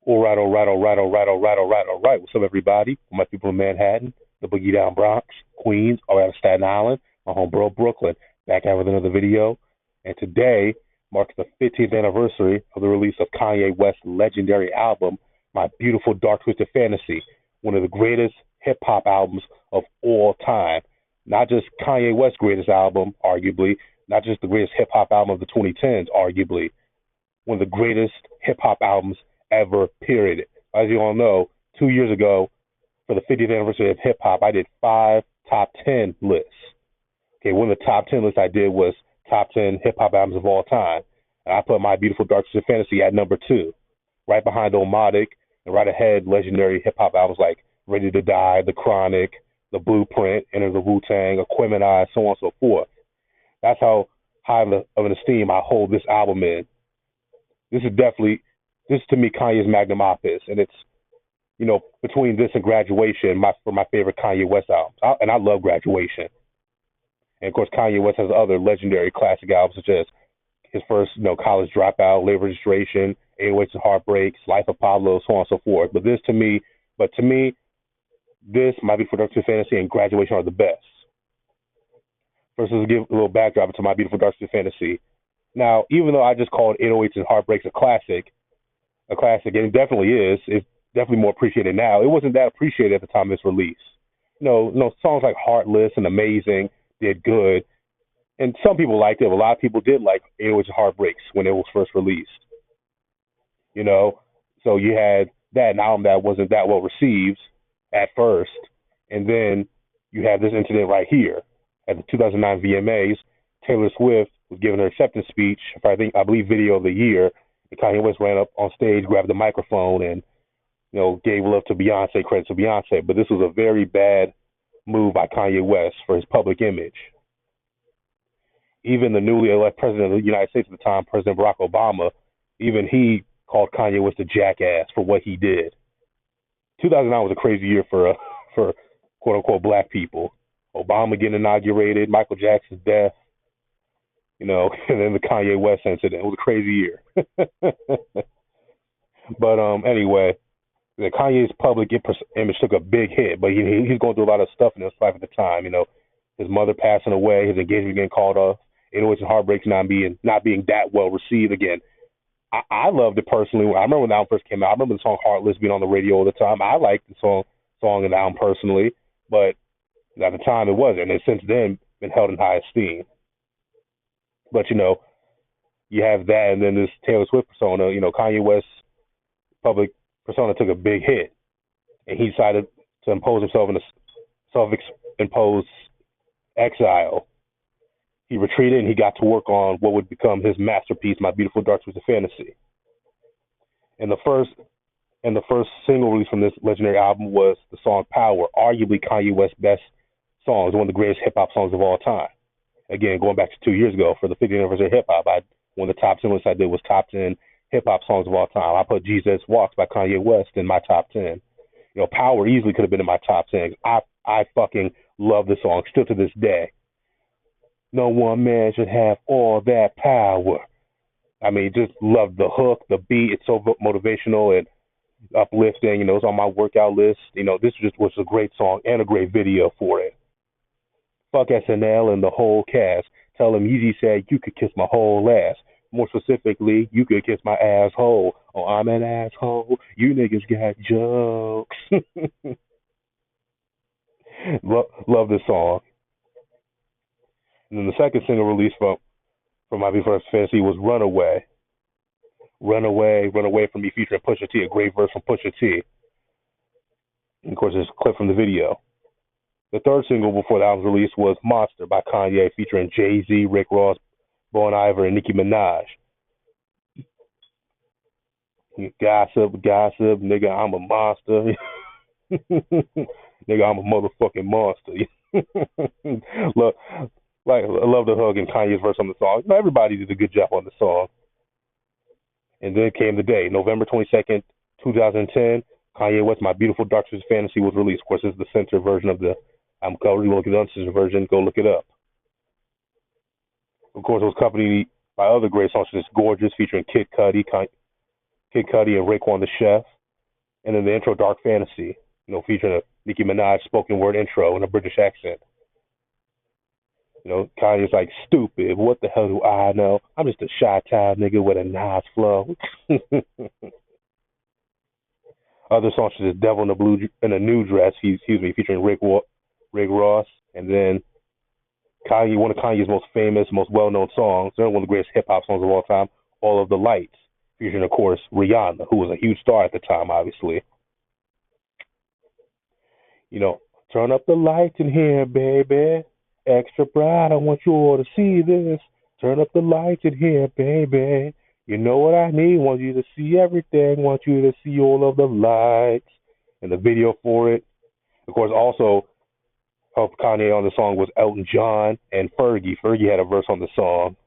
All right, all right, all right, all right, all right, all right, all right. What's up, everybody? My people in Manhattan, the Boogie Down Bronx, Queens, all out of Staten Island, my home borough, Brooklyn. Back out with another video. And today marks the 15th anniversary of the release of Kanye West's legendary album, My Beautiful Dark Twisted Fantasy, one of the greatest hip hop albums of all time. Not just Kanye West's greatest album, arguably, not just the greatest hip hop album of the 2010s, arguably, one of the greatest hip hop albums ever, period. As you all know, 2 years ago, for the 50th anniversary of hip hop, I did 5 top 10 lists. Okay, one of the top 10 lists I did was top 10 hip hop albums of all time. And I put My Beautiful Dark Twisted Fantasy at number 2, right behind Omatic, and right ahead legendary hip hop albums like Ready to Die, The Chronic, The Blueprint, Enter the Wu Tang, Aquemini, so on and so forth. That's how high of an esteem I hold this album in. This to me Kanye's magnum opus, and it's between this and Graduation, my favorite Kanye West albums, and I love Graduation. And of course, Kanye West has other legendary classic albums such as his first College Dropout, Late Registration, 808s and Heartbreaks, Life of Pablo, so on and so forth. But to me, this My Beautiful Dark Twisted Fantasy and Graduation are the best. First, let's give a little backdrop to My Beautiful Dark Twisted Fantasy. Now, even though I just called 808s and Heartbreaks a classic, and it definitely is. It's definitely more appreciated now. It wasn't that appreciated at the time of its release. Songs like Heartless and Amazing did good, and some people liked it. A lot of people did like 808s and Heartbreaks when it was first released. So you had that an album that wasn't that well received at first, and then you have this incident right here at the 2009 VMAs. Taylor Swift was giving her acceptance speech for I believe Video of the Year. And Kanye West ran up on stage, grabbed the microphone, and gave love to Beyonce, credit to Beyonce. But this was a very bad move by Kanye West for his public image. Even the newly elected president of the United States at the time, President Barack Obama, even he called Kanye West a jackass for what he did. 2009 was a crazy year for quote unquote black people. Obama getting inaugurated, Michael Jackson's death, and then the Kanye West incident. It was a crazy year. But anyway, Kanye's public image took a big hit, but he's going through a lot of stuff in his life at the time. His mother passing away, his engagement getting called off, 808s and Heartbreaks not being that well received again. I loved it personally. I remember when the album first came out. I remember the song Heartless being on the radio all the time. I liked the song and the album personally, but at the time it wasn't. And since then, been held in high esteem. But you have that, and then this Taylor Swift persona. Kanye West's public persona took a big hit, and he decided to impose himself in a self-imposed exile. He retreated, and he got to work on what would become his masterpiece, My Beautiful Dark Twisted Fantasy. And the first single released from this legendary album was the song Power, arguably Kanye West's best song. It's one of the greatest hip-hop songs of all time. Again, going back to 2 years ago for the 50th anniversary of hip hop, one of the top 10 lists I did was top 10 hip hop songs of all time. I put Jesus Walks by Kanye West in my top 10. Power easily could have been in my top 10. I fucking love the song still to this day. No one man should have all that power. I mean, just love the hook, the beat. It's so motivational and uplifting. It's on my workout list. This just was a great song and a great video for it. Fuck SNL and the whole cast. Tell them Yeezy said you could kiss my whole ass. More specifically, you could kiss my asshole. Oh, I'm an asshole. You niggas got jokes. Love this song. And then the second single released from My Beautiful Fantasy was Runaway. Runaway from Me featuring Pusha T, a great verse from Pusha T. And of course, there's a clip from the video. The third single before the album's release was Monster by Kanye featuring Jay-Z, Rick Ross, Bon Iver, and Nicki Minaj. Gossip, nigga, I'm a monster. Nigga, I'm a motherfucking monster. Look, I love the hook and Kanye's verse on the song. Everybody did a good job on the song. And then came the day, November 22nd, 2010. Kanye West, My Beautiful Dark Twisted Fantasy was released. Of course, this is the censored version of the I'm currently looking at the uncensored version. Go look it up. Of course, it was accompanied by other great songs such as Gorgeous featuring Kid Cudi and Raekwon the Chef. And then the intro, Dark Fantasy, featuring a Nicki Minaj spoken word intro in a British accent. Kanye's like, stupid. What the hell do I know? I'm just a shy town nigga with a nice flow. Other songs such as Devil in a Blue in a New Dress, featuring Rick Ross, and then Kanye, one of Kanye's most famous, most well-known songs, one of the greatest hip-hop songs of all time, All of the Lights, featuring, of course, Rihanna, who was a huge star at the time, obviously. You know, turn up the lights in here, baby. Extra bright, I want you all to see this. Turn up the lights in here, baby. You know what I need? Want you to see everything. Want you to see all of the lights. And the video for it. Of course, also helped Kanye on the song was Elton John and Fergie. Fergie had a verse on the song.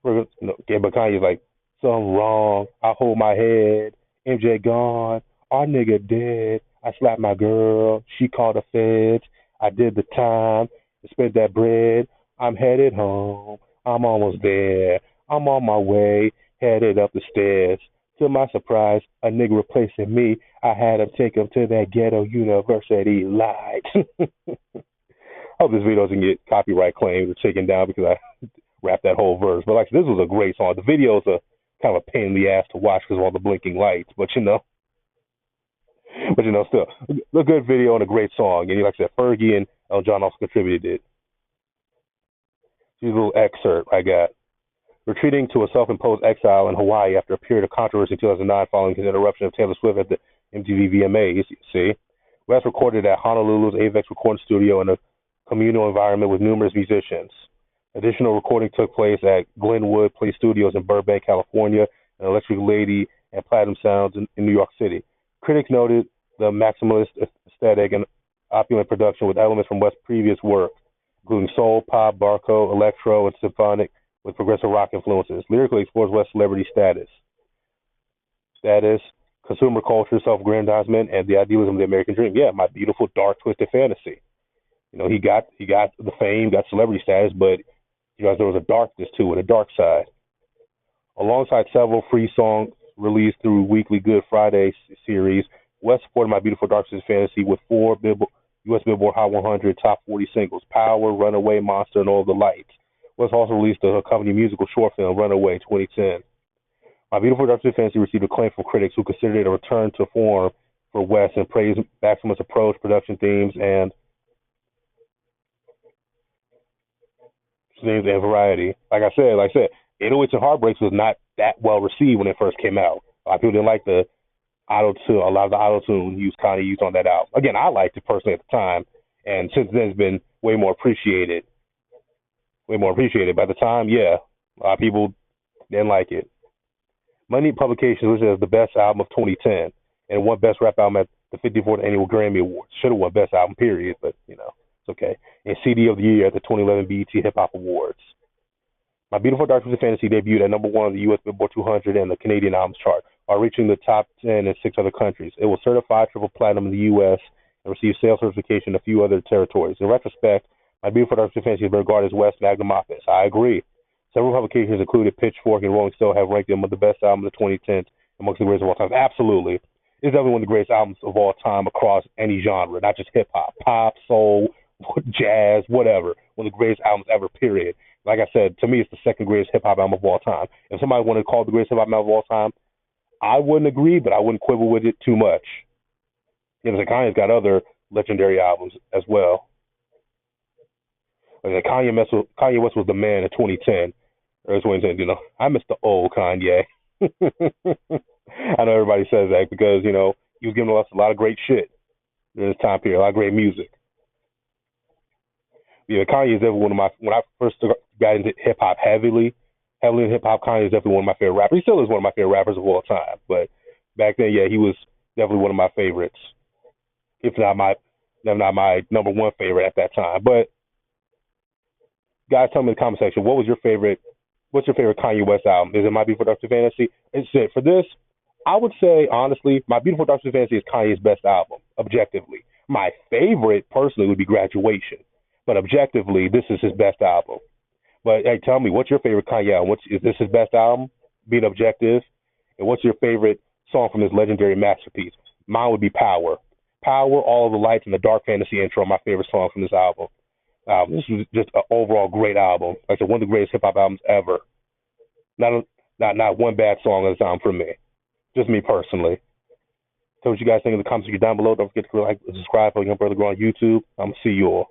But Kanye's like, something wrong. I hold my head. MJ gone. Our nigga dead. I slapped my girl. She called the feds. I did the time. Spent that bread. I'm headed home. I'm almost there. I'm on my way. Headed up the stairs. To my surprise, a nigga replacing me. I had him take him to that ghetto university. Lied. I hope this video doesn't get copyright claimed or taken down because I rapped that whole verse. But like this was a great song. The video is a kind of a pain in the ass to watch because of all the blinking lights. But still a good video and a great song. And like I said, Fergie and Elton John also contributed it. Here's a little excerpt I got. Retreating to a self-imposed exile in Hawaii after a period of controversy in 2009 following his interruption of Taylor Swift at the MTV VMAs. See, West recorded at Honolulu's Avex Recording Studio in a communal environment with numerous musicians. Additional recording took place at Glenwood Play Studios in Burbank, California, and Electric Lady and Platinum Sounds in New York City. Critics noted the maximalist aesthetic and opulent production with elements from West's previous work, including soul, pop, barco, electro, and symphonic with progressive rock influences. Lyrically explores West's celebrity status, consumer culture, self-aggrandizement, and the idealism of the American dream. Yeah, my beautiful, dark, twisted fantasy. He got the fame, got celebrity status, but there was a darkness to it, a dark side. Alongside several free songs released through weekly Good Friday series, West supported My Beautiful Dark Twisted Fantasy with 4 U.S. Billboard Hot 100 Top 40 singles: Power, Runaway, Monster, and All of the Lights. West also released the accompanying musical short film Runaway 2010. My Beautiful Dark Twisted Fantasy received acclaim from critics who considered it a return to form for West and praised Maximus' approach, production themes, and variety. Like I said, 808s and Heartbreaks was not that well received when it first came out. A lot of people didn't like the a lot of the auto-tune Kanye used on that album. Again, I liked it personally at the time, and since then it's been way more appreciated. By the time, yeah, a lot of people didn't like it. Money Publications listed as the best album of 2010 and won Best Rap Album at the 54th Annual Grammy Awards. Should have won Best Album, period, but, it's okay. And CD of the Year at the 2011 BET Hip Hop Awards. My Beautiful Dark Twisted Fantasy debuted at number 1 on the U.S. Billboard 200 and the Canadian Albums chart, while reaching the top 10 in 6 other countries. It was certified triple platinum in the U.S. and received sales certification in a few other territories. In retrospect, My Beautiful Dark Twisted Fantasy is regarded as West's magnum opus. I agree. Several publications, including Pitchfork and Rolling Stone, have ranked it among the best albums of the 2010s, amongst the greatest of all time. Absolutely. It's definitely one of the greatest albums of all time across any genre, not just hip-hop, pop, soul, jazz, whatever. One of the greatest albums ever, period. Like I said, to me, it's the second greatest hip-hop album of all time. If somebody wanted to call it the greatest hip-hop album of all time, I wouldn't agree, but I wouldn't quibble with it too much. Kanye's got other legendary albums as well. Kanye West was the man in 2010. Or 2010, I miss the old Kanye. I know everybody says that because, he was giving us a lot of great shit during this time period, a lot of great music. Yeah, Kanye is definitely one of my, when I first got into hip-hop heavily in hip-hop, Kanye is definitely one of my favorite rappers. He still is one of my favorite rappers of all time. But back then, yeah, he was definitely one of my favorites, if not my number one favorite at that time. But guys, tell me in the comment section, what's your favorite Kanye West album? Is it My Beautiful Dark Twisted Fantasy? For this, I would say, honestly, My Beautiful Dark Twisted Fantasy is Kanye's best album, objectively. My favorite, personally, would be Graduation. But objectively, this is his best album. But, hey, tell me, what's your favorite Kanye album? Is this his best album, being objective? And what's your favorite song from this legendary masterpiece. Mine would be Power. Power, All of the Lights, and the Dark Fantasy intro are my favorite song from this album. This was just an overall great album. Like I said, one of the greatest hip hop albums ever. Not one bad song on this album for me. Just me personally. So what you guys think in the comments section down below. Don't forget to like, subscribe for Young Brother Grow on YouTube. I'm gonna see you all.